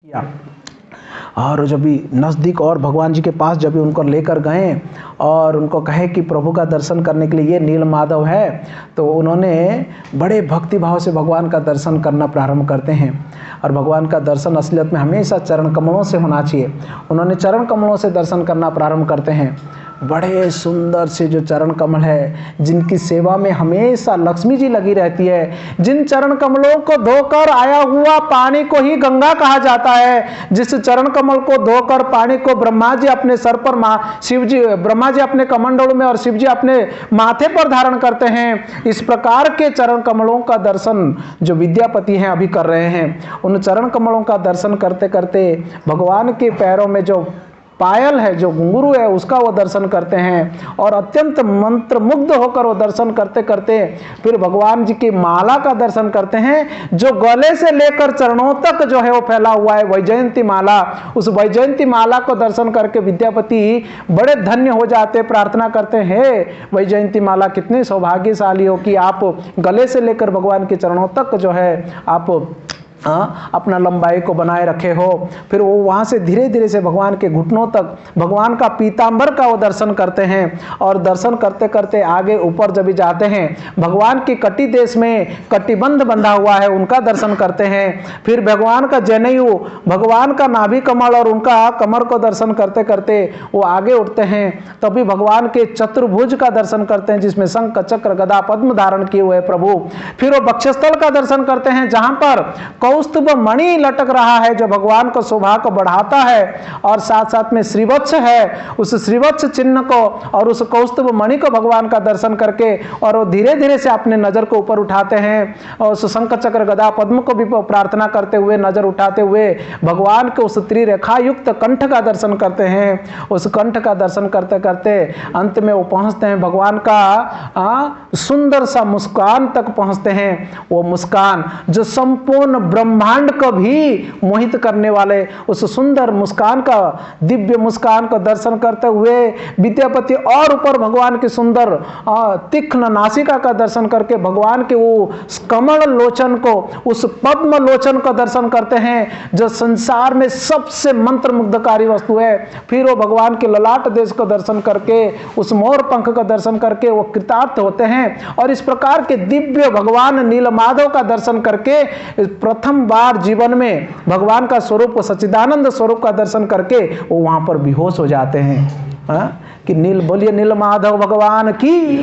किया। और जब भी नज़दीक और भगवान जी के पास जब भी उनको लेकर गए और उनको कहे कि प्रभु का दर्शन करने के लिए ये नीलमाधव है, तो उन्होंने बड़े भक्ति भाव से भगवान का दर्शन करना प्रारंभ करते हैं। और भगवान का दर्शन असलियत में हमेशा चरण कमलों से होना चाहिए। उन्होंने चरण कमलों से दर्शन करना प्रारंभ करते हैं। बड़े सुंदर से जो चरण कमल है, जिनकी सेवा में हमेशा लक्ष्मी जी लगी रहती है, जिन चरण कमलों को धोकर आया हुआ पानी को ही गंगा कहा जाता है, जिस चरण कमल को धोकर पानी को ब्रह्मा जी अपने सर पर शिव जी ब्रह्मा जी अपने कमंडल में और शिव जी अपने माथे पर धारण करते हैं, इस प्रकार के चरण कमलों का दर्शन जो विद्यापति हैं अभी कर रहे हैं। उन चरण कमलों का दर्शन करते करते भगवान के पैरों में जो पायल है, जो घुंघरू है, उसका वो दर्शन करते हैं और अत्यंत मंत्रमुग्ध होकर वो दर्शन करते करते फिर भगवान जी की माला का दर्शन करते हैं, जो गले से लेकर चरणों तक जो है वो फैला हुआ है, वैजयंती माला। उस वैजयंती माला को दर्शन करके विद्यापति बड़े धन्य हो जाते, प्रार्थना करते हैं, वैजयंती माला कितने सौभाग्यशाली हो कि आप गले से लेकर भगवान के चरणों तक जो है आप अपना लंबाई को बनाए रखे हो। फिर वो वहाँ से धीरे धीरे से भगवान के घुटनों तक भगवान का पीतांबर का वो दर्शन करते हैं और दर्शन करते करते आगे ऊपर जब भी जाते हैं, भगवान की कटी देश में कटिबंध बंधा हुआ है, उनका दर्शन करते हैं। फिर भगवान का जनेऊ, भगवान का नाभि कमल और उनका कमर को दर्शन करते करते वो आगे उठते हैं। तभी भगवान के चतुर्भुज का दर्शन करते हैं, जिसमें शंख चक्र गदा पद्म धारण किए हुए प्रभु। फिर वो वक्षस्थल का दर्शन करते हैं, जहां पर कौस्तुभ मणि लटक रहा है, जो भगवान को शोभा को बढ़ाता है, और साथ साथ में श्रीवत्स है, उस श्रीवत्स चिन्ह को और उस कौस्तुभ मणि को भगवान का दर्शन करके और वो धीरे धीरे से अपने नजर को ऊपर उठाते हैं और उस शंख चक्र गदा पद्म को भी प्रार्थना करते हुए नजर उठाते हुए भगवान के उस त्रिरेखा युक्त कंठ का दर्शन करते हैं। उस कंठ का दर्शन करते करते अंत में वो पहुंचते हैं भगवान का सुंदर सा मुस्कान तक पहुंचते हैं। वो मुस्कान जो संपूर्ण ब्रह्मांड को भी मोहित करने वाले उस सुंदर मुस्कान का, दिव्य मुस्कान का दर्शन करते हुए विद्यापति और ऊपर भगवान की सुंदर तीक्ष्ण नासिका का दर्शन करके भगवान के वो कमल लोचन को, उस पद्म लोचन का दर्शन करते हैं, जो संसार में सबसे मंत्रमुग्धकारी वस्तु है। फिर वो भगवान के ललाट देश को दर्शन करके, उस मोर पंख का दर्शन करके वो कृतार्थ होते हैं। और इस प्रकार के दिव्य भगवान नीलमाधव का दर्शन करके प्रथम बार जीवन में भगवान का स्वरूप, सच्चिदानंद स्वरूप का दर्शन करके वो वहां पर बेहोश हो जाते हैं। कि नील बोलिए नीलमाधव भगवान की।